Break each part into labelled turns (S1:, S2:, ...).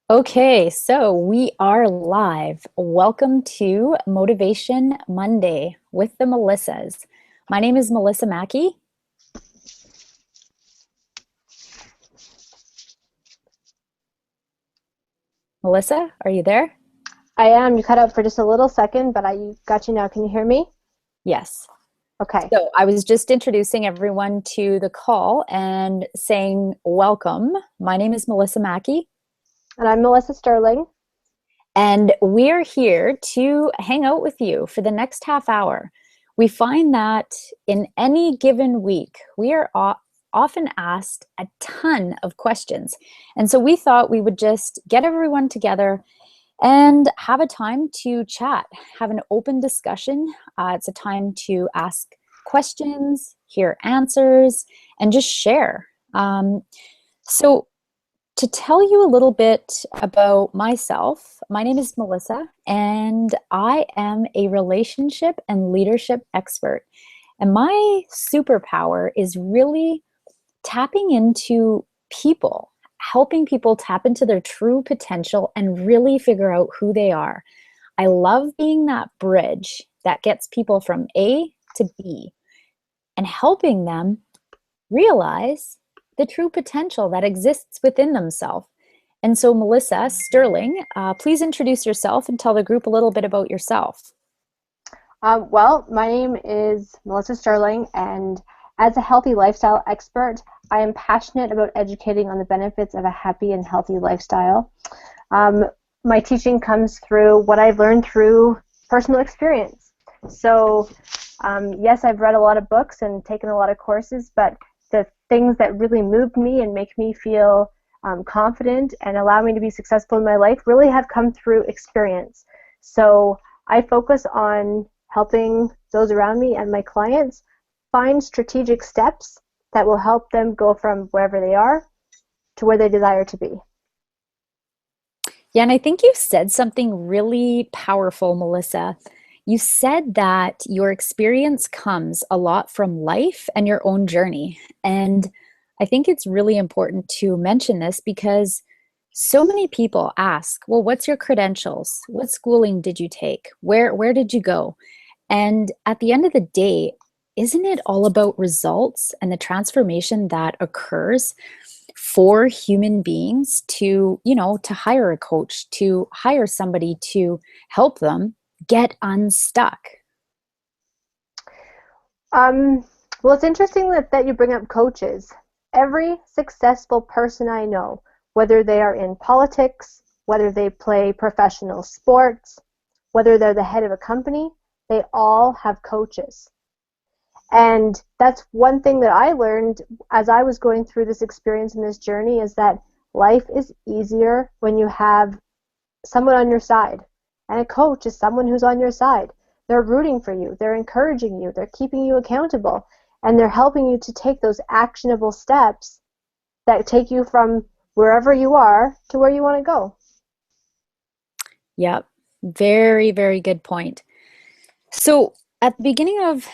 S1: Okay, so we are live. Welcome to Motivation Monday with the Melissas. My name is Melissa Mackey. Melissa, are you there?
S2: I am. You cut out for just a little second, but I got you now. Can you hear me?
S1: Yes.
S2: Okay.
S1: So I was just introducing everyone to the call and saying welcome. My name is Melissa Mackey,
S2: And I'm Melissa Sterling.
S1: and we're here to hang out with you for the next half hour. We find that in any given week, we are often asked a ton of questions. And so we thought we would just get everyone together and have a time to chat, have an open discussion. It's a time to ask questions, hear answers, and just share. So to tell you a little bit about myself, my name is Melissa, and I am a relationship and leadership expert. And my superpower is really tapping into people, helping people tap into their true potential and really figure out who they are. I love being that bridge that gets people from A to B and helping them realize the true potential that exists within themselves. And so, Melissa Sterling, please introduce yourself and tell the group a little bit about yourself.
S2: Well, my name is Melissa Sterling, and as a healthy lifestyle expert, I am passionate about educating on the benefits of a happy and healthy lifestyle. Um, my teaching comes through what I've learned through personal experience. So, yes, I've read a lot of books and taken a lot of courses, but the things that really moved me and make me feel confident and allow me to be successful in my life really have come through experience. So I focus on helping those around me and my clients find strategic steps that will help them go from wherever they are to where they desire to be.
S1: Yeah, and I think you said something really powerful, Melissa. You said that your experience comes a lot from life and your own journey. And I think it's really important to mention this because so many people ask, well, what's your credentials? What schooling did you take? Where did you go? And at the end of the day, isn't it all about results and the transformation that occurs for human beings to, to hire a coach, to hire somebody to help them get unstuck?
S2: Um, well, it's interesting that you bring up coaches. Every successful person I know, whether they are in politics, whether they play professional sports, whether they're the head of a company, they all have coaches. And that's one thing that I learned as I was going through this experience and this journey is that life is easier when you have someone on your side. And a coach is someone who's on your side. They're rooting for you, they're encouraging you, they're keeping you accountable, and they're helping you to take those actionable steps that take you from wherever you are to where you want to go.
S1: Yep. Very, very good point. So at the beginning of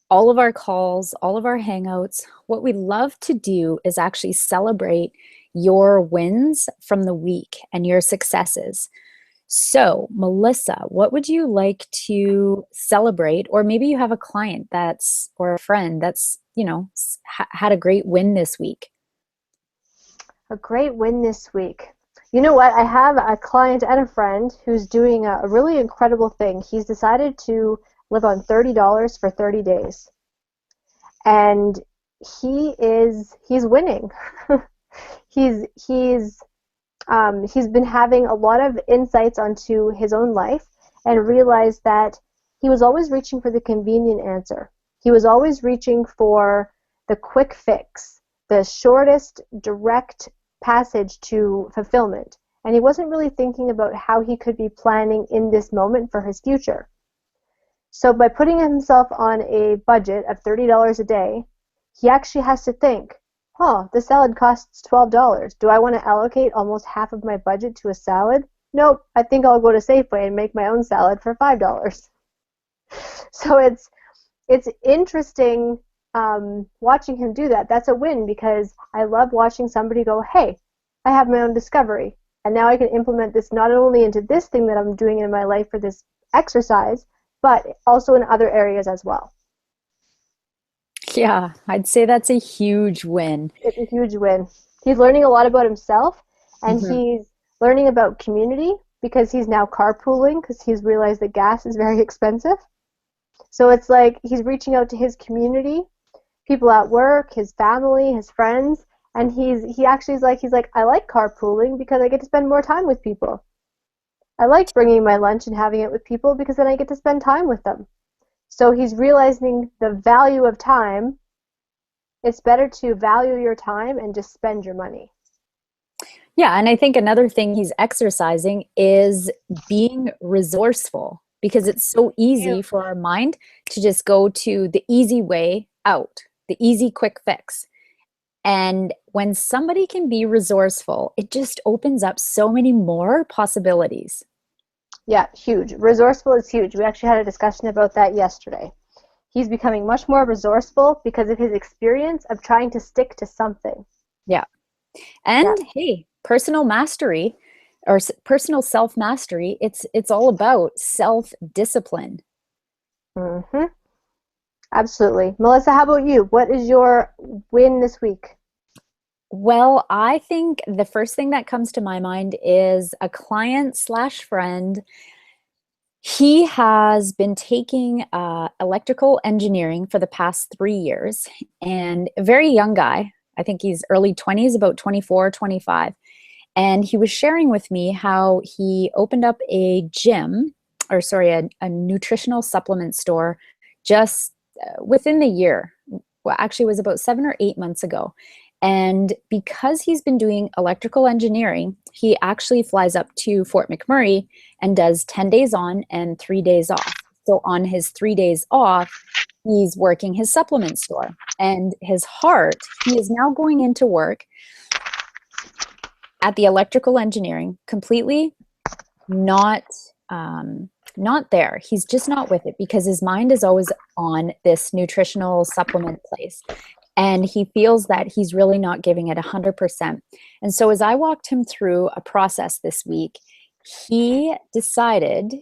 S1: all of our calls, all of our hangouts, what we love to do is actually celebrate your wins from the week and your successes. So, Melissa, what would you like to celebrate? Or maybe you have a client that's, or a friend that's, had a great win this week.
S2: A great win this week. You know what? I have a client and a friend who's doing a really incredible thing. He's decided to live on $30 for 30 days. And he's winning. he's he's he's been having a lot of insights onto his own life and realized that he was always reaching for the convenient answer. He was always reaching for the quick fix, the shortest direct passage to fulfillment. And he wasn't really thinking about how he could be planning in this moment for his future. So by putting himself on a budget of $30 a day, he actually has to think, oh, this salad costs $12. Do I want to allocate almost half of my budget to a salad? Nope, I think I'll go to Safeway and make my own salad for $5. So it's interesting watching him do that. That's a win because I love watching somebody go, hey, I have my own discovery. And now I can implement this not only into this thing that I'm doing in my life for this exercise, but also in other areas as well.
S1: Yeah, I'd say that's a huge win.
S2: It's a huge win. He's learning a lot about himself, and
S1: Mhm.
S2: he's learning about community because he's now carpooling because he's realized that gas is very expensive. So it's like he's reaching out to his community, people at work, his family, his friends, and he actually is like he's like I like carpooling because I get to spend more time with people. I like bringing my lunch and having it with people because then I get to spend time with them. So he's realizing the value of time. It's better to value your time and just spend your money.
S1: Yeah, and I think another thing he's exercising is being resourceful because it's so easy for our mind to just go to the easy way out, the easy quick fix. And when somebody can be resourceful, it just opens up so many more possibilities.
S2: Yeah, huge. Resourceful is huge. We actually had a discussion about that yesterday. He's becoming much more resourceful because of his experience of trying to stick to something.
S1: Yeah.
S2: Yeah.
S1: And hey, personal mastery or personal self-mastery, it's all about self-discipline.
S2: Mm-hmm. Absolutely. Melissa, how about you? What is your win this week?
S1: Well, I think the first thing that comes to my mind is a client slash friend. He has been taking electrical engineering for the past 3 years, and a very young guy. I think he's early 20s, about 24, 25. And he was sharing with me how he opened up a gym, or sorry, a nutritional supplement store just within the year. Well, actually, it was about 7 or 8 months ago. And because he's been doing electrical engineering, he actually flies up to Fort McMurray and does 10 days on and 3 days off. So on his 3 days off, he's working his supplement store. And his heart, he is now going into work at the electrical engineering completely not not there. He's just not with it because his mind is always on this nutritional supplement place, and he feels that he's really not giving it 100%. And so as I walked him through a process this week, he decided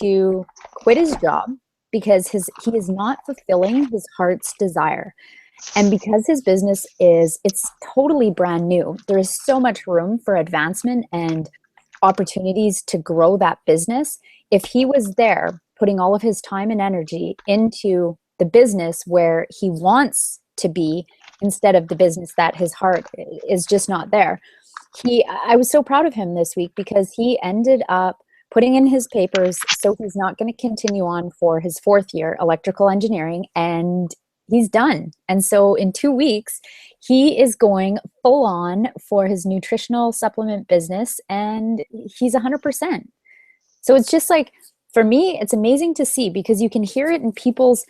S1: to quit his job because he is not fulfilling his heart's desire. And because his business it's totally brand new, there is so much room for advancement and opportunities to grow that business. If he was there putting all of his time and energy into the business where he wants to be instead of the business that his heart is just not there. I was so proud of him this week because he ended up putting in his papers, so he's not going to continue on for his fourth year electrical engineering, and he's done. And so in 2 weeks, he is going full on for his nutritional supplement business, and he's 100%. So it's just like, for me, it's amazing to see because you can hear it in people's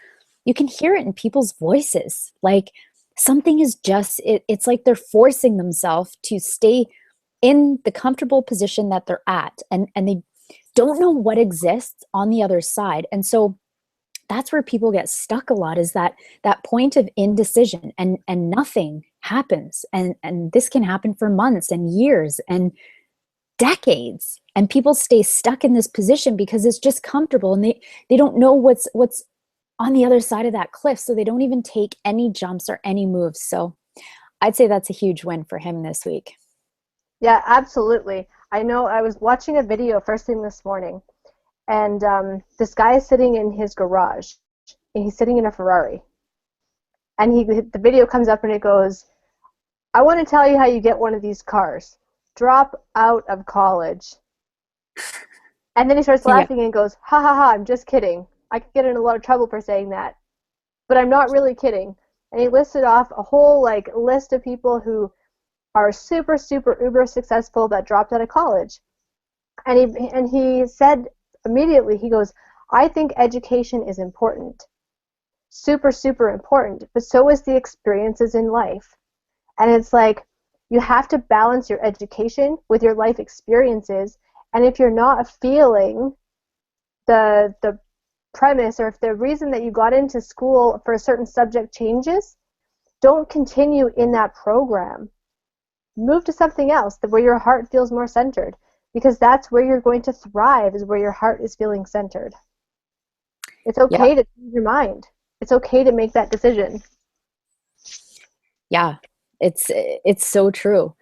S1: voices. Like something is just, it's like they're forcing themselves to stay in the comfortable position that they're at, and they don't know what exists on the other side. And so that's where people get stuck a lot, is that point of indecision, and nothing happens, and this can happen for months and years and decades, and people stay stuck in this position because it's just comfortable, and they don't know what's on the other side of that cliff, so they don't even take any jumps or any moves. So I'd say that's a huge win for him this week.
S2: Yeah, absolutely. I know I was watching a video first thing this morning, and this guy is sitting in his garage, and he's sitting in a Ferrari. And the video comes up and it goes, I want to tell you how you get one of these cars. Drop out of college. And then he starts
S1: Yeah.
S2: laughing and goes, ha ha ha, I'm just kidding. I could get in a lot of trouble for saying that. But I'm not really kidding. And he listed off a whole list of people who are super, super, uber successful that dropped out of college. And he said immediately, he goes, I think education is important. Super, super important. But so is the experiences in life. And it's like, you have to balance your education with your life experiences. And if you're not feeling the premise, or if the reason that you got into school for a certain subject changes, don't continue in that program. Move to something else where your heart feels more centered, because that's where you're going to thrive, is where your heart is feeling centered. It's
S1: Yeah.
S2: okay to change your mind. It's okay to make that decision.
S1: Yeah. It's so true.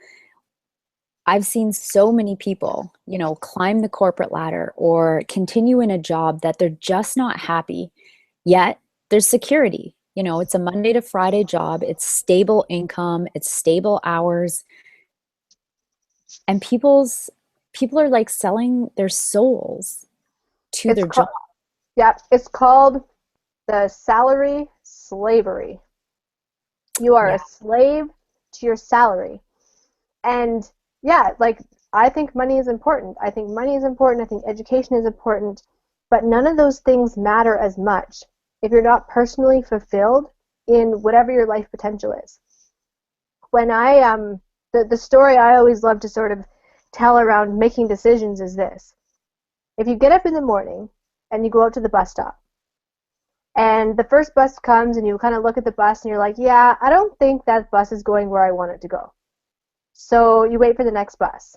S1: I've seen so many people, climb the corporate ladder or continue in a job that they're just not happy. Yet there's security. It's a Monday to Friday job. It's stable income, it's stable hours, and people are like selling their souls to
S2: It's
S1: their job.
S2: called, yeah, it's called the salary slavery. You are
S1: Yeah.
S2: a slave to your salary. And yeah, like, I think money is important. I think money is important. I think education is important. But none of those things matter as much if you're not personally fulfilled in whatever your life potential is. When the story I always love to sort of tell around making decisions is this. If you get up in the morning and you go out to the bus stop, and the first bus comes and you kind of look at the bus and you're like, yeah, I don't think that bus is going where I want it to go. So you wait for the next bus.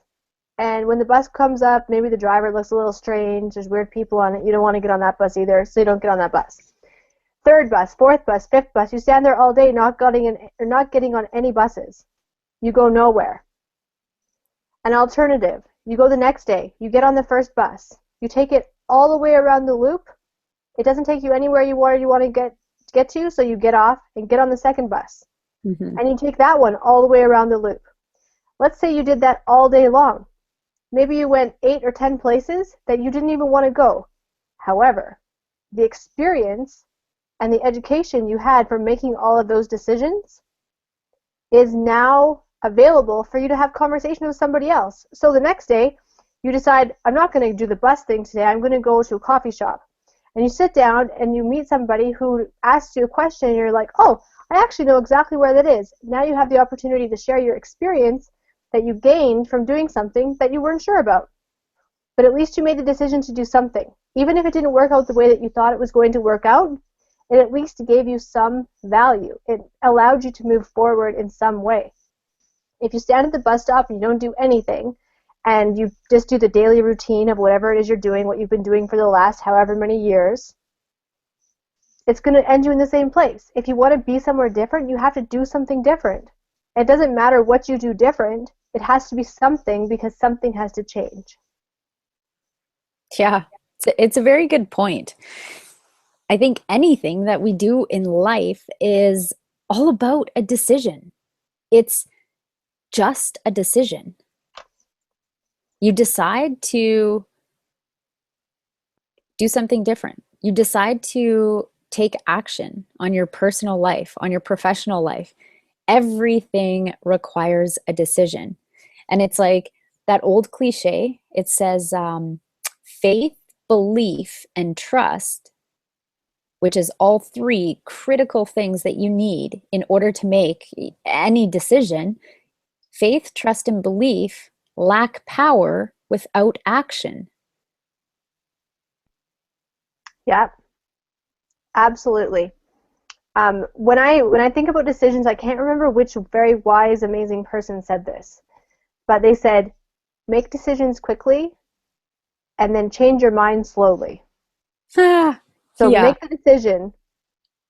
S2: And when the bus comes up, maybe the driver looks a little strange, there's weird people on it, you don't want to get on that bus either, so you don't get on that bus. Third bus, fourth bus, fifth bus, you stand there all day not getting on any buses. You go nowhere. An alternative, you go the next day, you get on the first bus, you take it all the way around the loop, it doesn't take you anywhere you want to get to, so you get off and get on the second bus.
S1: Mm-hmm.
S2: And you take that one all the way around the loop. Let's say you did that all day long. Maybe you went 8 or 10 places that you didn't even want to go. However, the experience and the education you had from making all of those decisions is now available for you to have conversation with somebody else. So the next day, you decide, I'm not going to do the bus thing today, I'm going to go to a coffee shop. And you sit down and you meet somebody who asks you a question and you're like, oh, I actually know exactly where that is. Now you have the opportunity to share your experience that you gained from doing something that you weren't sure about. But at least you made the decision to do something. Even if it didn't work out the way that you thought it was going to work out, it at least gave you some value. It allowed you to move forward in some way. If you stand at the bus stop and you don't do anything, and you just do the daily routine of whatever it is you're doing, what you've been doing for the last however many years, it's going to end you in the same place. If you want to be somewhere different, you have to do something different. It doesn't matter what you do different. It has to be something, because something has to change.
S1: Yeah, it's a very good point. I think anything that we do in life is all about a decision. It's just a decision. You decide to do something different. You decide to take action on your personal life, on your professional life. Everything requires a decision. And it's like that old cliche. It says faith, belief, and trust, which is all three critical things that you need in order to make any decision. Faith, trust, and belief lack power without action.
S2: Yeah, absolutely. When I think about decisions, I can't remember which very wise, amazing person said this, but they said, make decisions quickly and then change your mind slowly. So
S1: Yeah,
S2: make the decision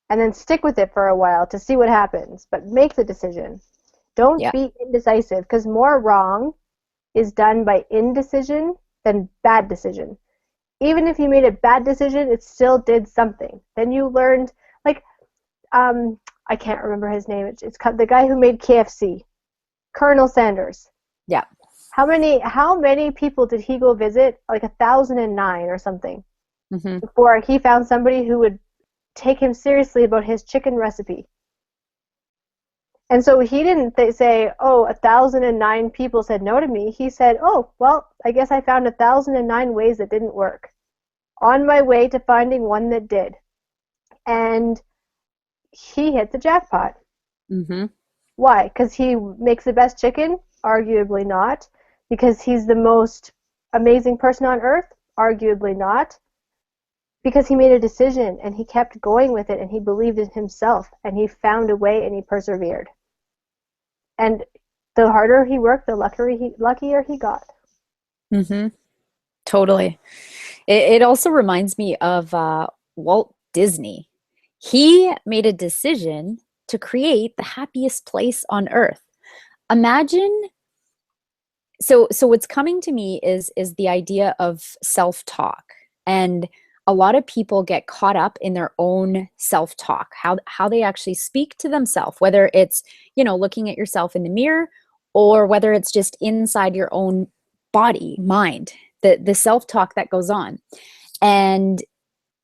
S2: and then stick with it for a while to see what happens, but make the decision. Don't
S1: yeah,
S2: be indecisive, because more wrong is done by indecision than bad decision. Even if you made a bad decision, it still did something. Then you learned, like, I can't remember his name. It's the guy who made KFC, Colonel Sanders.
S1: yeah.
S2: How many people did he go visit? Like 1,009 or something,
S1: Hmm.
S2: before he found somebody who would take him seriously about his chicken recipe. And so he didn't say, oh, 1,009 people said no to me. He said, oh, well, I guess I found 1,009 ways that didn't work, on my way to finding one that did. And he hit the jackpot.
S1: Hmm.
S2: Why? Because he makes the best chicken? Arguably not. Because he's the most amazing person on earth? Arguably not. Because he made a decision and he kept going with it and he believed in himself and he found a way and he persevered. And The harder he worked, the luckier he got.
S1: Hmm. Totally. It also reminds me of Walt Disney. He made a decision to create the happiest place on earth. Imagine, so what's coming to me is the idea of self-talk. And a lot of people get caught up in their own self-talk, how they actually speak to themselves, whether it's, looking at yourself in the mirror, or whether it's just inside your own body, mind, the self-talk that goes on. And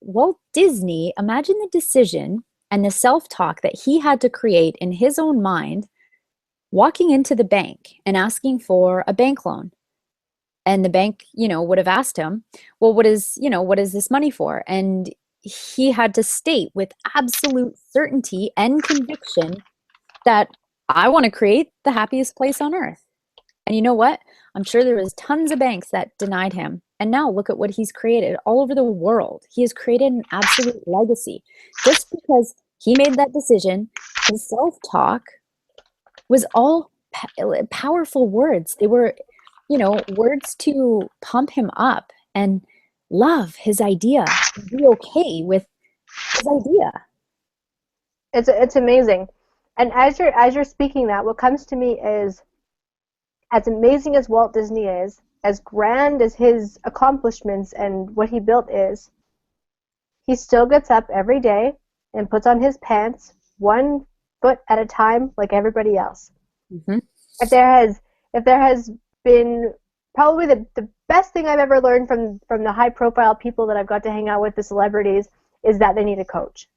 S1: Walt Disney, imagine the decision and the self-talk that he had to create in his own mind, walking into the bank and asking for a bank loan. And the bank, would have asked him, well, what is this money for? And he had to state with absolute certainty and conviction that I want to create the happiest place on earth. And you know what? I'm sure there was tons of banks that denied him. And now look at what he's created all over the world. He has created an absolute legacy just because he made that decision. His self-talk was all powerful words. They were, words to pump him up and love his idea, be okay with his idea.
S2: It's amazing. And as you're speaking that, what comes to me is, as amazing as Walt Disney is, as grand as his accomplishments and what he built is, he still gets up every day and puts on his pants one foot at a time like everybody else.
S1: Mm-hmm.
S2: If there has been probably the best thing I've ever learned from the high profile people that I've got to hang out with, the celebrities, is that they need a coach.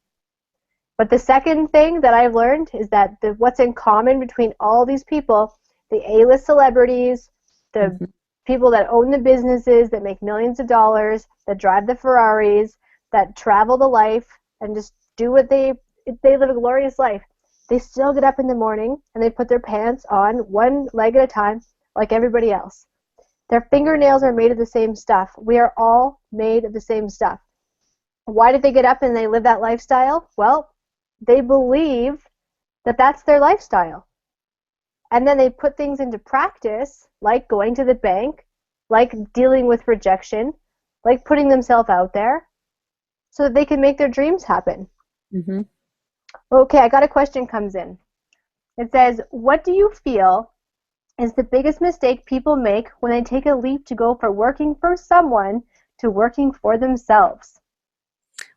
S2: But the second thing that I've learned is that what's in common between all these people, the A-list celebrities, the
S1: Mm-hmm.
S2: people that own the businesses, that make millions of dollars, that drive the Ferraris, that travel the life and just do what they live a glorious life. They still get up in the morning and they put their pants on one leg at a time like everybody else. Their fingernails are made of the same stuff. We are all made of the same stuff. Why did they get up and they live that lifestyle? Well, they believe that that's their lifestyle. And then they put things into practice, like going to the bank, like dealing with rejection, like putting themselves out there, so that they can make their dreams happen.
S1: Mm-hmm.
S2: Okay, I got a question comes in. It says, what do you feel is the biggest mistake people make when they take a leap to go from working for someone to working for themselves?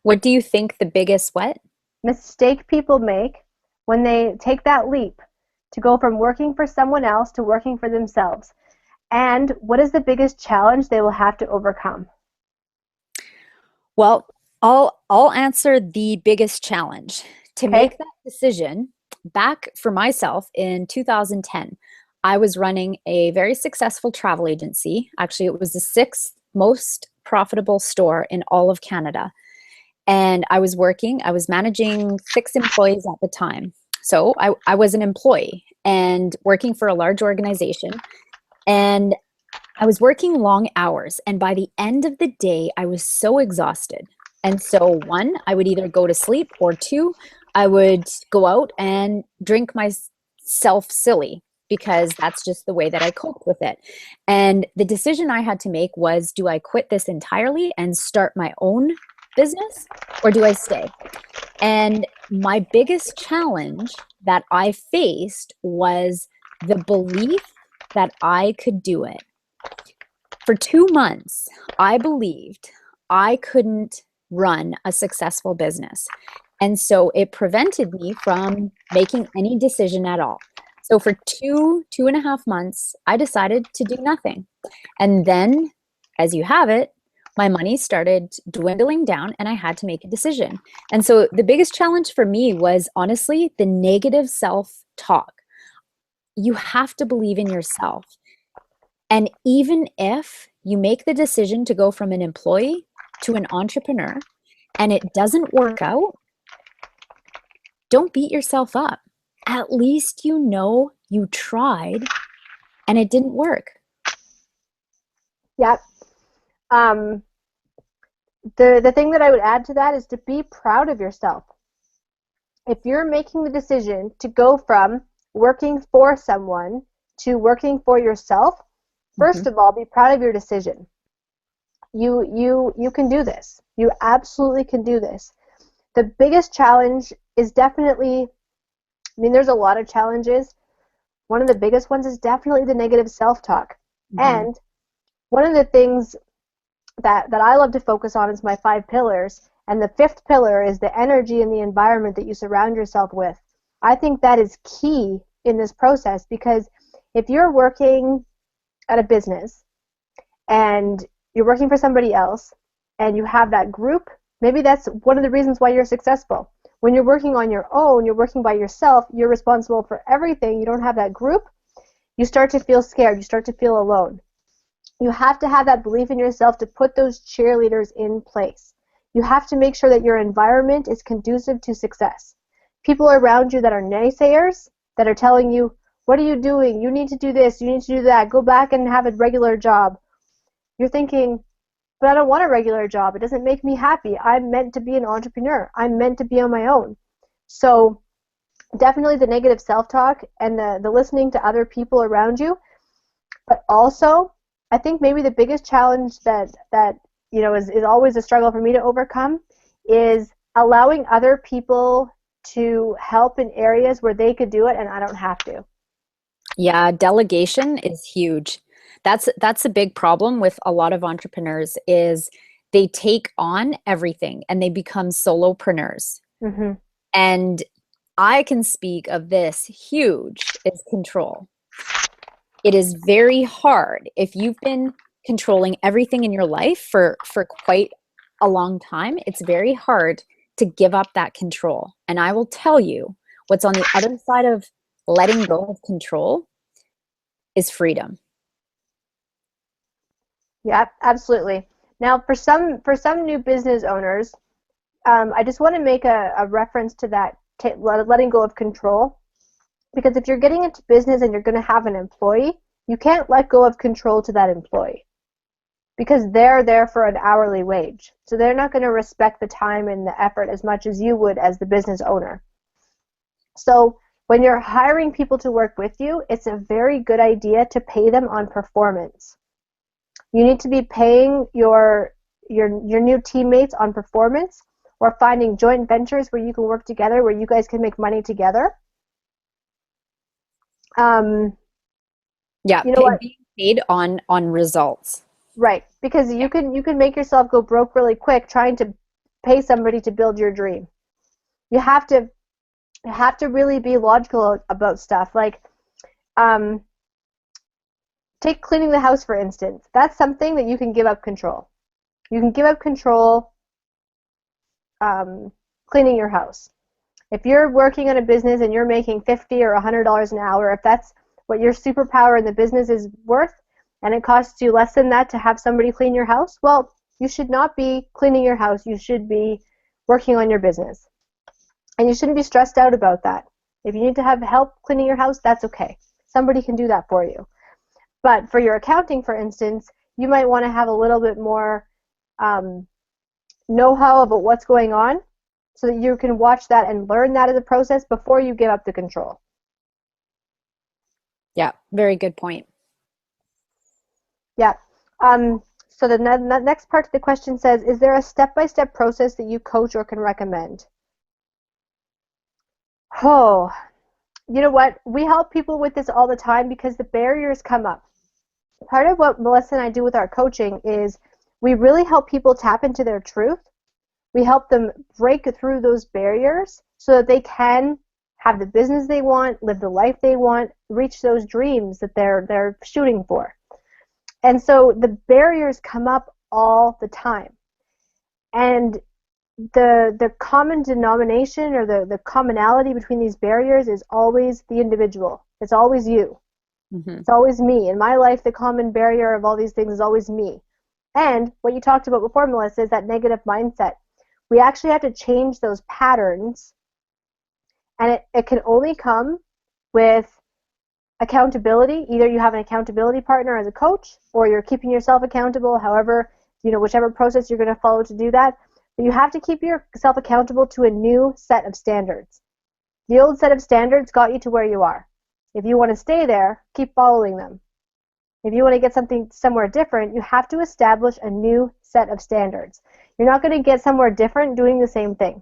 S1: What do you think the biggest what?
S2: Mistake people make when they take that leap to go from working for someone else to working for themselves? And what is the biggest challenge they will have to overcome?
S1: Well, I'll answer the biggest challenge. To
S2: Okay.
S1: make that decision, back for myself in 2010, I was running a very successful travel agency. Actually, it was the sixth most profitable store in all of Canada. And I was managing 6 employees at the time. So I was an employee and working for a large organization. And I was working long hours. And by the end of the day, I was so exhausted. And so, one, I would either go to sleep, or two, I would go out and drink myself silly, because that's just the way that I coped with it. And the decision I had to make was, do I quit this entirely and start my own business, or do I stay? And my biggest challenge that I faced was the belief that I could do it. For 2 months, I believed I couldn't run a successful business. And so it prevented me from making any decision at all. So for 2.5 months, I decided to do nothing. And then, as you have it, my money started dwindling down and I had to make a decision. And so the biggest challenge for me was, honestly, the negative self-talk. You have to believe in yourself. And even if you make the decision to go from an employee to an entrepreneur and it doesn't work out, don't beat yourself up. At least you know you tried and it didn't work.
S2: Yep. The thing that I would add to that is to be proud of yourself. If you're making the decision to go from working for someone to working for yourself, first of all, be proud of your decision. You can do this. You absolutely can do this. The biggest challenge is definitely, I mean, there's a lot of challenges. One of the biggest ones is definitely the negative self-talk. And one of the things that I love to focus on is my 5 pillars. And the 5th pillar is the energy and the environment that you surround yourself with. I think that is key in this process, because if you're working at a business and you're working for somebody else and you have that group, maybe that's one of the reasons why you're successful. When you're working on your own, you're working by yourself, you're responsible for everything, you don't have that group, you start to feel scared, you start to feel alone. You have to have that belief in yourself to put those cheerleaders in place. You have to make sure that your environment is conducive to success. People around you that are naysayers, that are telling you, what are you doing? You need to do this, you need to do that, go back and have a regular job. You're thinking, but I don't want a regular job. It doesn't make me happy. I'm meant to be an entrepreneur. I'm meant to be on my own. So definitely the negative self-talk and the listening to other people around you. But also, I think maybe the biggest challenge that you know is always a struggle for me to overcome is allowing other people to help in areas where they could do it and I don't have to.
S1: Yeah, delegation is huge. That's a big problem with a lot of entrepreneurs is they take on everything and they become solopreneurs. And I can speak of this huge is control. It is very hard if you've been controlling everything in your life for quite a long time. It's very hard to give up that control. And I will tell you what's on the other side of letting go of control is freedom.
S2: Yeah, absolutely. Now, for some new business owners, I just want to make a reference to that letting go of control, because if you're getting into business and you're going to have an employee, you can't let go of control to that employee, because they're there for an hourly wage. So they're not going to respect the time and the effort as much as you would as the business owner. So when you're hiring people to work with you, it's a very good idea to pay them on performance. You need to be paying your new teammates on performance, or finding joint ventures where you can work together, where you guys can make money together.
S1: Yeah,
S2: you know what?
S1: being paid on results.
S2: Right, because you can make yourself go broke really quick trying to pay somebody to build your dream. You have to really be logical about stuff. Like, take cleaning the house, for instance. That's something that you can give up control. You can give up control cleaning your house. If you're working on a business and you're making $50 or $100 an hour, if that's what your superpower in the business is worth, and it costs you less than that to have somebody clean your house, well, you should not be cleaning your house. You should be working on your business. And you shouldn't be stressed out about that. If you need to have help cleaning your house, that's okay. Somebody can do that for you. But for your accounting, for instance, you might want to have a little bit more know-how about what's going on, so that you can watch that and learn that as a process before you give up the control.
S1: Yeah, very good point.
S2: Yeah. So the next part of the question says, is there a step-by-step process that you coach or can recommend? Oh, you know what? We help people with this all the time because the barriers come up. Part of what Melissa and I do with our coaching is we really help people tap into their truth. We help them break through those barriers so that they can have the business they want, live the life they want, reach those dreams that they're shooting for. And so the barriers come up all the time. And the common denomination, or the commonality between these barriers, is always the individual. It's always you. It's always me. In my life, the common barrier of all these things is always me. And what you talked about before, Melissa, is that negative mindset. We actually have to change those patterns, and it can only come with accountability. Either you have an accountability partner as a coach, or you're keeping yourself accountable, however, whichever process you're going to follow to do that. But you have to keep yourself accountable to a new set of standards. The old set of standards got you to where you are. If you want to stay there, keep following them. If you want to get something somewhere different, you have to establish a new set of standards. You're not going to get somewhere different doing the same thing.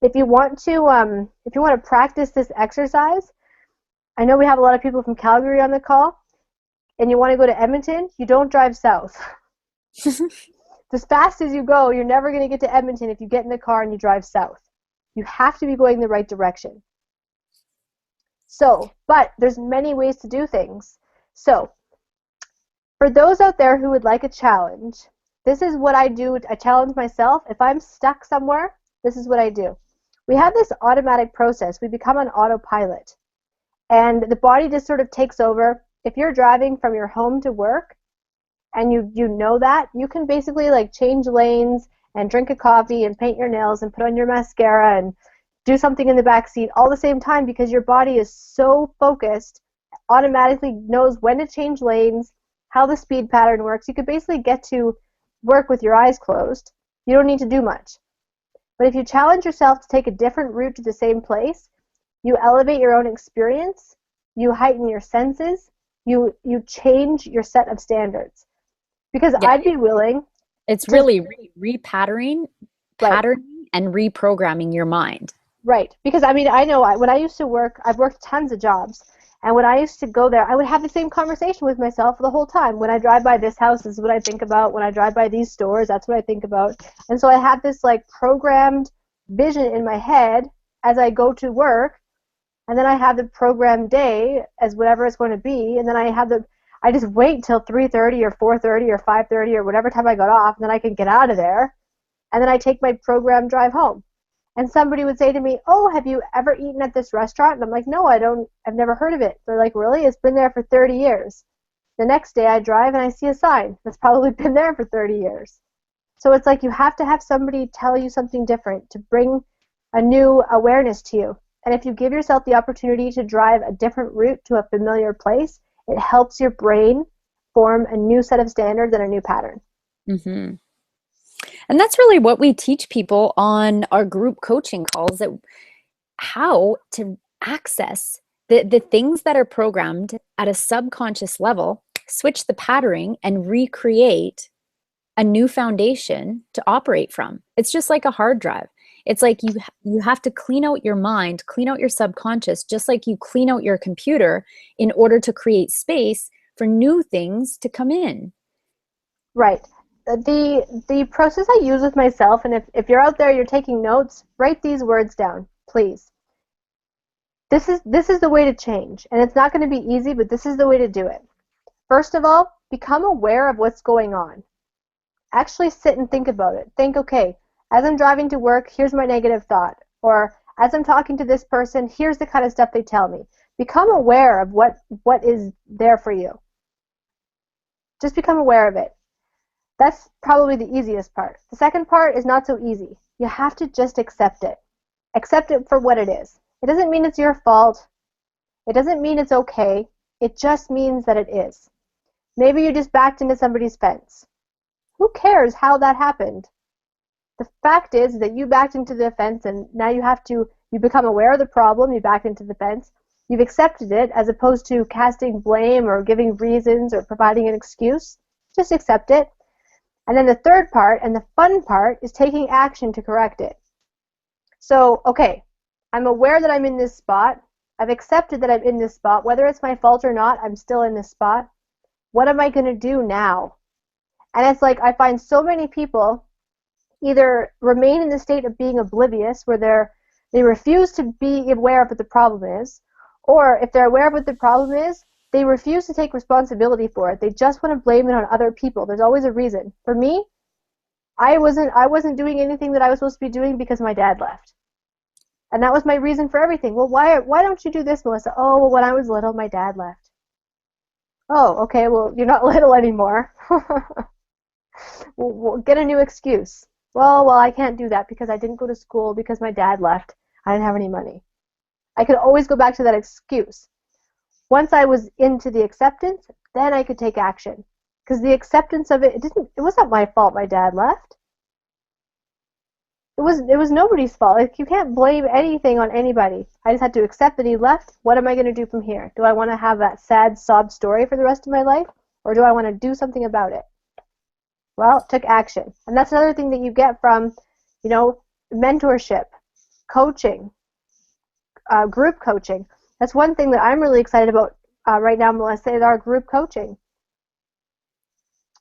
S2: If you want to practice this exercise, I know we have a lot of people from Calgary on the call, and you want to go to Edmonton, you don't drive south. As fast as you go, you're never going to get to Edmonton if you get in the car and you drive south. You have to be going the right direction. So, but there's many ways to do things. So, for those out there who would like a challenge, this is what I do. I challenge myself. If I'm stuck somewhere, this is what I do. We have this automatic process. We become on autopilot. And the body just sort of takes over. If you're driving from your home to work, and you know that, you can basically like change lanes and drink a coffee and paint your nails and put on your mascara and do something in the back seat all the same time, because your body is so focused, automatically knows when to change lanes, how the speed pattern works. You could basically get to work with your eyes closed. You don't need to do much. But if you challenge yourself to take a different route to the same place, you elevate your own experience, you heighten your senses, you change your set of standards. Because
S1: Yeah.
S2: I'd be willing.
S1: It's really patterning
S2: Right.
S1: and reprogramming your mind.
S2: Right. Because I mean, I know when I used to work, I've worked tons of jobs. And when I used to go there, I would have the same conversation with myself the whole time. When I drive by this house, this is what I think about. When I drive by these stores, that's what I think about. And so I had this like programmed vision in my head as I go to work. And then I have the programmed day as whatever it's going to be. And then I just wait till 3:30 or 4:30 or 5:30 or whatever time I got off, and then I can get out of there. And then I take my programmed drive home. And somebody would say to me, "Oh, have you ever eaten at this restaurant?" And I'm like, "No, I've never heard of it." They're like, "Really? It's been there for 30 years. The next day I drive and I see a sign that's probably been there for 30 years. So it's like you have to have somebody tell you something different to bring a new awareness to you. And if you give yourself the opportunity to drive a different route to a familiar place, it helps your brain form a new set of standards and a new pattern.
S1: Mm-hmm. And that's really what we teach people on our group coaching calls, that how to access the things that are programmed at a subconscious level, switch the patterning, and recreate a new foundation to operate from. It's just like a hard drive. It's like you have to clean out your mind, clean out your subconscious, just like you clean out your computer in order to create space for new things to come in.
S2: Right. The process I use with myself, and if you're out there, you're taking notes, write these words down, please. This is the way to change, and it's not going to be easy, but this is the way to do it. First of all, become aware of what's going on. Actually sit and think about it. Think, okay, as I'm driving to work, here's my negative thought. Or as I'm talking to this person, here's the kind of stuff they tell me. Become aware of what is there for you. Just become aware of it. That's probably the easiest part. The second part is not so easy. You have to just accept it. Accept it for what it is. It doesn't mean it's your fault. It doesn't mean it's okay. It just means that it is. Maybe you just backed into somebody's fence. Who cares how that happened? The fact is that you backed into the fence, and now you become aware of the problem, you backed into the fence, you've accepted it, as opposed to casting blame or giving reasons or providing an excuse. Just accept it. And then the third part, and the fun part, is taking action to correct it. So, okay, I'm aware that I'm in this spot. I've accepted that I'm in this spot. Whether it's my fault or not, I'm still in this spot. What am I going to do now? And it's like I find so many people either remain in the state of being oblivious, where they refuse to be aware of what the problem is, or if they're aware of what the problem is, they refuse to take responsibility for it. They just want to blame it on other people. There's always a reason. For me, I wasn't doing anything that I was supposed to be doing because my dad left. And that was my reason for everything. Well, why don't you do this, Melissa? Oh, well, when I was little, my dad left. Oh, okay, well, you're not little anymore. We'll get a new excuse. Well, I can't do that because I didn't go to school because my dad left. I didn't have any money. I could always go back to that excuse. Once I was into the acceptance, then I could take action. Because the acceptance of it wasn't my fault my dad left. it was nobody's fault. Like, you can't blame anything on anybody. I just had to accept that he left. What am I going to do from here? Do I want to have that sad sob story for the rest of my life, or do I want to do something about it? Well, took action. And that's another thing that you get from, mentorship, coaching, group coaching. That's one thing that I'm really excited about right now, Melissa, is our group coaching.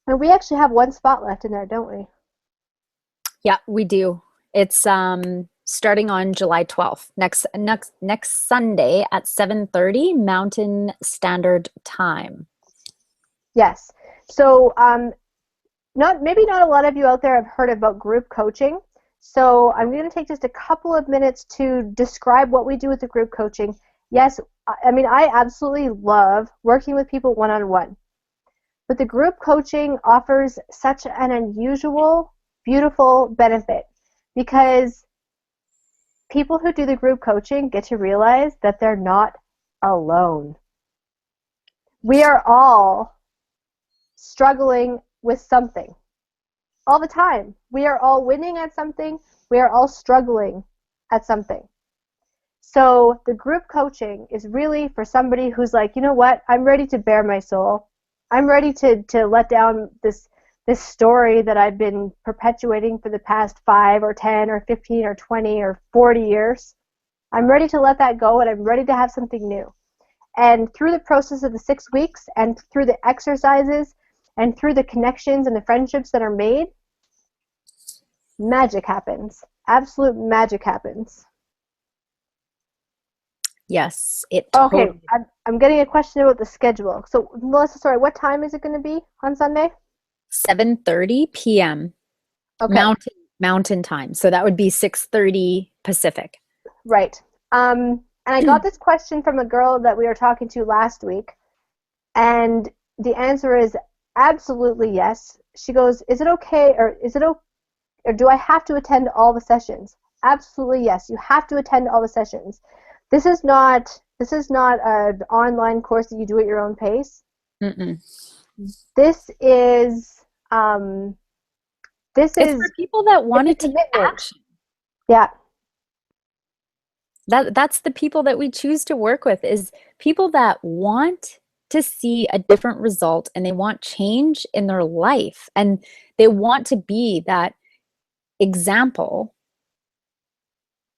S2: And we actually have one spot left in there, don't we?
S1: Yeah, we do. It's starting on July 12th, next Sunday at 7:30 Mountain Standard Time.
S2: Yes. So maybe not a lot of you out there have heard about group coaching. So I'm going to take just a couple of minutes to describe what we do with the group coaching. Yes, I mean, I absolutely love working with people one-on-one. But the group coaching offers such an unusual, beautiful benefit, because people who do the group coaching get to realize that they're not alone. We are all struggling with something all the time. We are all winning at something. We are all struggling at something. So the group coaching is really for somebody who's like, you know what, I'm ready to bare my soul. I'm ready to let down this story that I've been perpetuating for the past 5 or 10 or 15 or 20 or 40 years. I'm ready to let that go, and I'm ready to have something new. And through the process of the 6 weeks, and through the exercises, and through the connections and the friendships that are made, magic happens. Absolute magic happens.
S1: Yes, it
S2: Okay,
S1: totally.
S2: I'm getting a question about the schedule. So, Melissa, sorry, what time is it going to be on Sunday?
S1: 7:30 p.m.
S2: Okay,
S1: Mountain time. So that would be 6:30 Pacific.
S2: right. And I got this question from a girl that we were talking to last week, and the answer is absolutely yes. She goes, "Is it okay, or do I have to attend all the sessions?" Absolutely yes. You have to attend all the sessions. This is not an online course that you do at your own pace.
S1: Mm-mm.
S2: This is
S1: It's for people that want
S2: it's
S1: to
S2: a
S1: take
S2: commitment.
S1: action.
S2: Yeah,
S1: That's the people that we choose to work with, is people that want to see a different result, and they want change in their life, and they want to be that example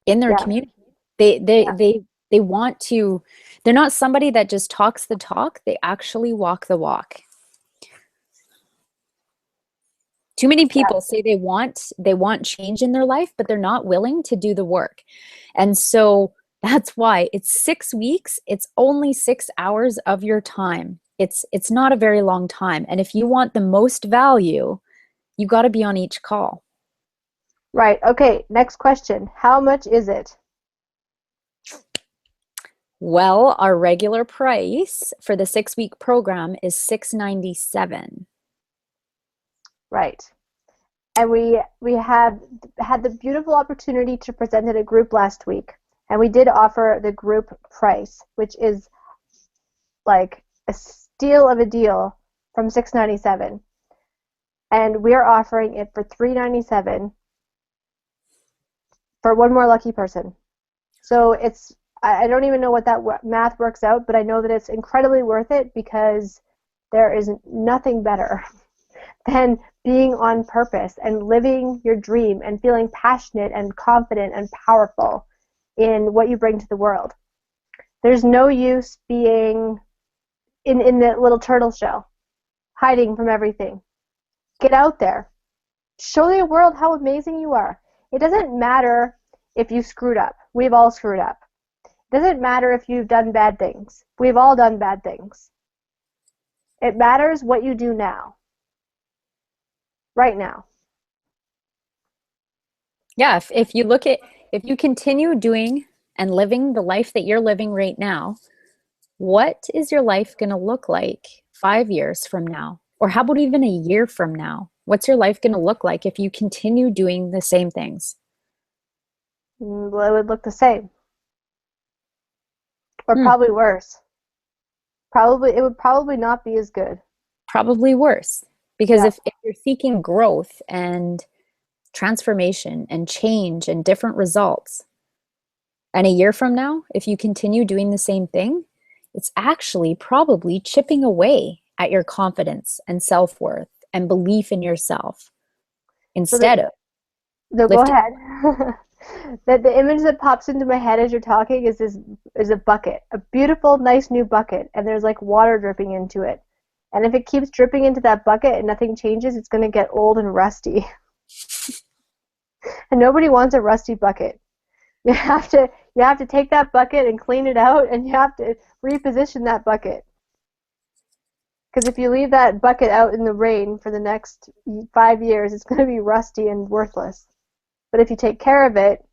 S1: in their
S2: yeah,
S1: community. They they
S2: yeah.
S1: they they want to, they're not somebody that just talks the talk, they actually walk the walk. Too many people say they want change in their life, but they're not willing to do the work. And so that's why it's 6 weeks. It's only 6 hours of your time. It's not a very long time. And if you want the most value, you got to be on each call.
S2: Right. Okay, next question. How much is it?
S1: Well, our regular price for the 6-week program is $697.
S2: Right. And we had the beautiful opportunity to present at a group last week, and we did offer the group price, which is like a steal of a deal from $697, and we're offering it for $397 for one more lucky person. So I don't even know what that math works out, but I know that it's incredibly worth it, because there is nothing better than being on purpose and living your dream and feeling passionate and confident and powerful in what you bring to the world. There's no use being in the little turtle shell, hiding from everything. Get out there. Show the world how amazing you are. It doesn't matter if you screwed up. We've all screwed up. It doesn't matter if you've done bad things. We've all done bad things. It matters what you do now. Right now.
S1: Yeah, if you continue doing and living the life that you're living right now, what is your life going to look like 5 years from now? Or how about even a year from now? What's your life going to look like if you continue doing the same things?
S2: Well, it would look the same, or
S1: Hmm,
S2: probably worse. It would probably not be as good.
S1: probably worse. Because
S2: Yeah,
S1: if you're seeking growth and transformation and change and different results. And a year from now, if you continue doing the same thing, it's actually probably chipping away at your confidence and self-worth and belief in yourself
S2: So
S1: instead of
S2: no, go
S1: lifting.
S2: ahead. The image that pops into my head as you're talking is a bucket, a beautiful, nice new bucket, and there's like water dripping into it. And if it keeps dripping into that bucket and nothing changes, it's going to get old and rusty. And nobody wants a rusty bucket. You have to take that bucket and clean it out, and you have to reposition that bucket. Because if you leave that bucket out in the rain for the next 5 years, it's going to be rusty and worthless. But if you take care of it,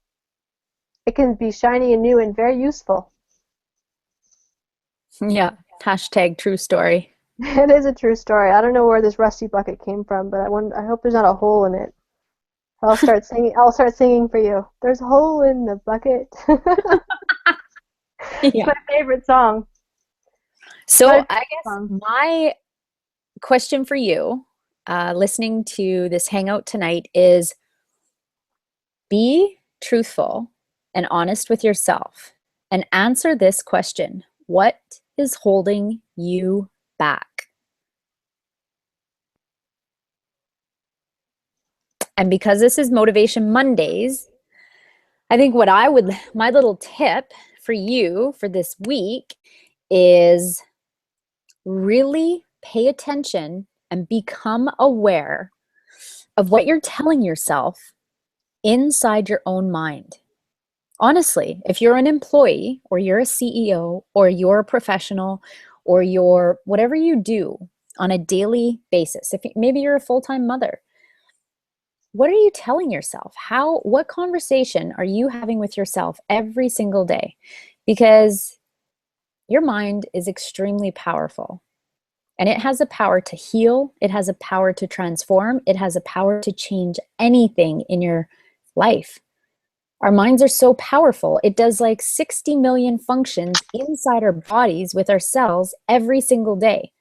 S2: it can be shiny and new and very useful.
S1: Yeah, hashtag true story.
S2: It is a true story. I don't know where this rusty bucket came from, but I hope there's not a hole in it. I'll start singing. I'll start singing for you. There's a hole in the bucket. It's
S1: Yeah.
S2: my favorite song.
S1: So
S2: My
S1: I
S2: favorite
S1: guess
S2: song.
S1: my question for you, listening to this hangout tonight, is be truthful and honest with yourself and answer this question. What is holding you back? And because this is Motivation Mondays, I think my little tip for you for this week is really pay attention and become aware of what you're telling yourself inside your own mind. Honestly, if you're an employee or you're a CEO or you're a professional or you're whatever you do on a daily basis, if maybe you're a full-time mother, what are you telling yourself? What conversation are you having with yourself every single day? Because your mind is extremely powerful. And it has a power to heal, it has a power to transform, it has a power to change anything in your life. Our minds are so powerful. It does like 60 million functions inside our bodies with our cells every single day.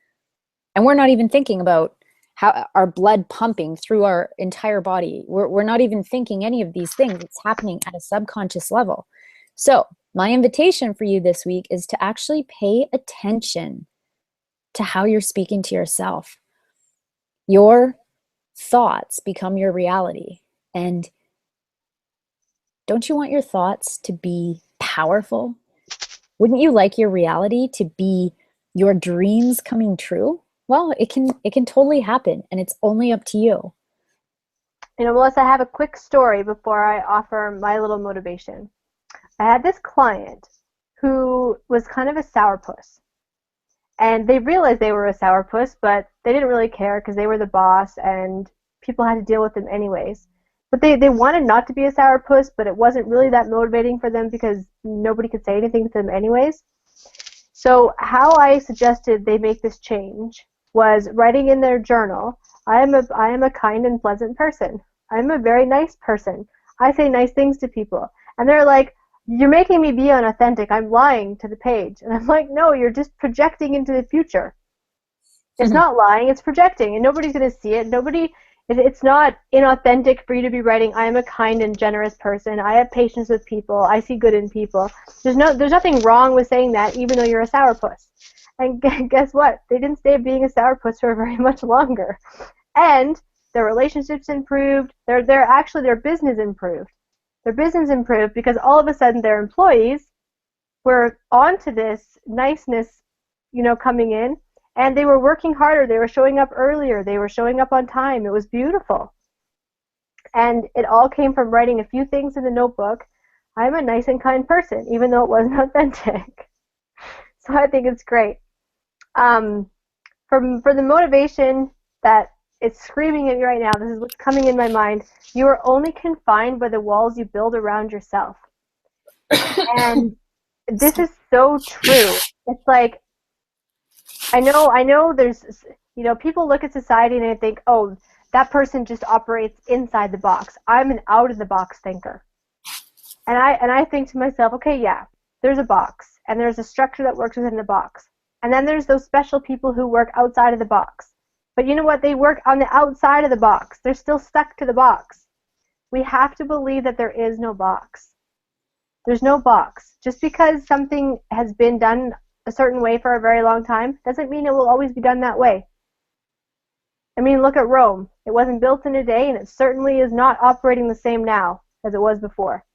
S1: And we're not even thinking about how our blood pumping through our entire body. We're not even thinking any of these things. It's happening at a subconscious level. So my invitation for you this week is to actually pay attention to how you're speaking to yourself. Your thoughts become your reality. And don't you want your thoughts to be powerful? Wouldn't you like your reality to be your dreams coming true? Well, it can totally happen, and it's only up to you.
S2: Melissa, I have a quick story before I offer my little motivation. I had this client who was kind of a sourpuss. And they realized they were a sourpuss, but they didn't really care because they were the boss and people had to deal with them anyways. But they wanted not to be a sourpuss, but it wasn't really that motivating for them because nobody could say anything to them anyways. So how I suggested they make this change was writing in their journal, I am a kind and pleasant person. I'm a very nice person. I say nice things to people. And they're like, you're making me be unauthentic. I'm lying to the page. And I'm like, no, you're just projecting into the future. It's not lying, it's projecting, and nobody's going to see it. It's not inauthentic for you to be writing, I am a kind and generous person. I have patience with people. I see good in people. There's nothing wrong with saying that, even though you're a sourpuss. And guess what? They didn't stay being a sourpuss for very much longer. And their relationships improved. Their business improved. Their business improved because all of a sudden their employees were onto this niceness, coming in, and they were working harder. They were showing up earlier. They were showing up on time. It was beautiful. And it all came from writing a few things in the notebook. I'm a nice and kind person, even though it wasn't authentic. So I think it's great. For the motivation that it's screaming at me right now, this is what's coming in my mind. You are only confined by the walls you build around yourself. And this is so true. It's like, I know there's, people look at society and they think, oh, that person just operates inside the box. I'm an out-of-the-box thinker. And I think to myself, okay, yeah, there's a box, and there's a structure that works within the box. And then there's those special people who work outside of the box. But you know what? They work on the outside of the box. They're still stuck to the box. we have to believe that there is no box. There's no box. Just because something has been done a certain way for a very long time doesn't mean it will always be done that way. I mean, look at Rome. It wasn't built in a day, and it certainly is not operating the same now as it was before.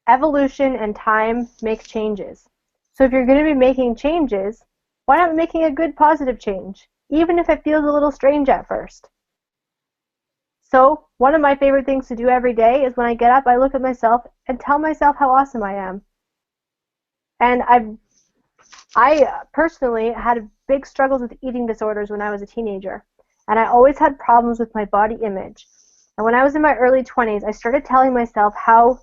S2: Evolution and time make changes. So if you're going to be making changes, why not making a good positive change, even if it feels a little strange at first? So one of my favorite things to do every day is when I get up, I look at myself and tell myself how awesome I am. And I personally had big struggles with eating disorders when I was a teenager, and I always had problems with my body image. And when I was in my early 20s, I started telling myself how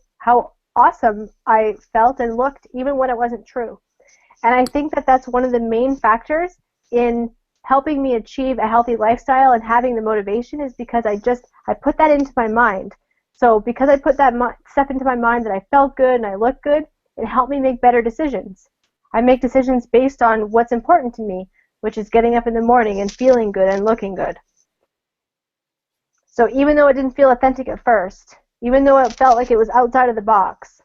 S2: awesome I felt and looked, even when it wasn't true. And I think that that's one of the main factors in helping me achieve a healthy lifestyle and having the motivation, is because I put that into my mind. So because I put that stuff into my mind that I felt good and I looked good, it helped me make better decisions. I make decisions based on what's important to me, which is getting up in the morning and feeling good and looking good. So even though it didn't feel authentic at first, even though it felt like it was outside of the box,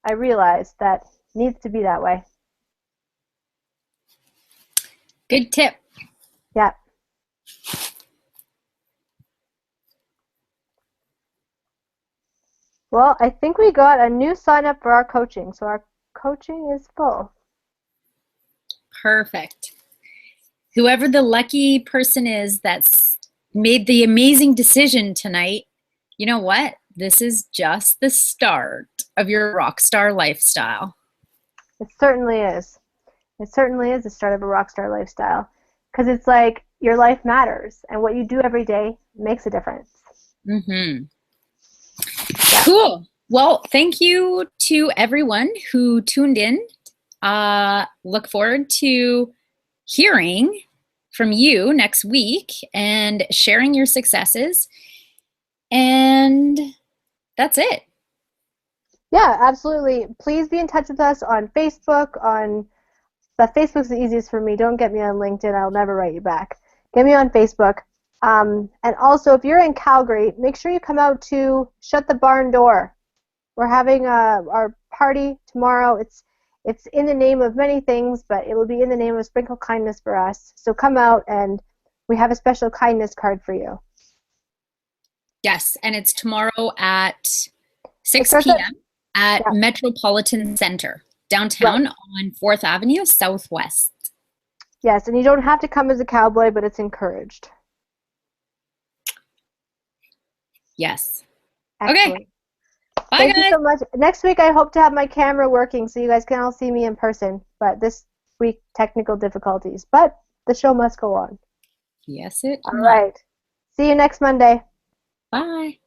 S2: I realized that it needs to be that way.
S1: Good tip.
S2: Yeah. Well, I think we got a new sign up for our coaching, so our coaching is full.
S1: Perfect. Whoever the lucky person is that's made the amazing decision tonight, you know what? This is just the start of your rock star lifestyle.
S2: It certainly is. It certainly is the start of a rock star lifestyle, because it's like your life matters, and what you do every day makes a difference.
S1: Mm-hmm. Yeah. Cool. Well, thank you to everyone who tuned in. Look forward to hearing from you next week and sharing your successes. And that's it.
S2: Yeah, absolutely. Please be in touch with us on Facebook. But Facebook's the easiest for me. Don't get me on LinkedIn. I'll never write you back. Get me on Facebook. And also, if you're in Calgary, make sure you come out to Shut the Barn Door. We're having our party tomorrow. It's in the name of many things, but it will be in the name of Sprinkle Kindness for us. So come out, and we have a special kindness card for you.
S1: Yes, and it's tomorrow at 6 p.m. at Metropolitan Center, downtown on 4th Avenue, Southwest.
S2: Yes, and you don't have to come as a cowboy, but it's encouraged.
S1: Yes.
S2: Excellent.
S1: Okay. Bye,
S2: Thank
S1: guys.
S2: you so much. Next week, I hope to have my camera working so you guys can all see me in person. But this week, technical difficulties. But the show must go on.
S1: Yes, it
S2: All right. See you next Monday.
S1: Bye.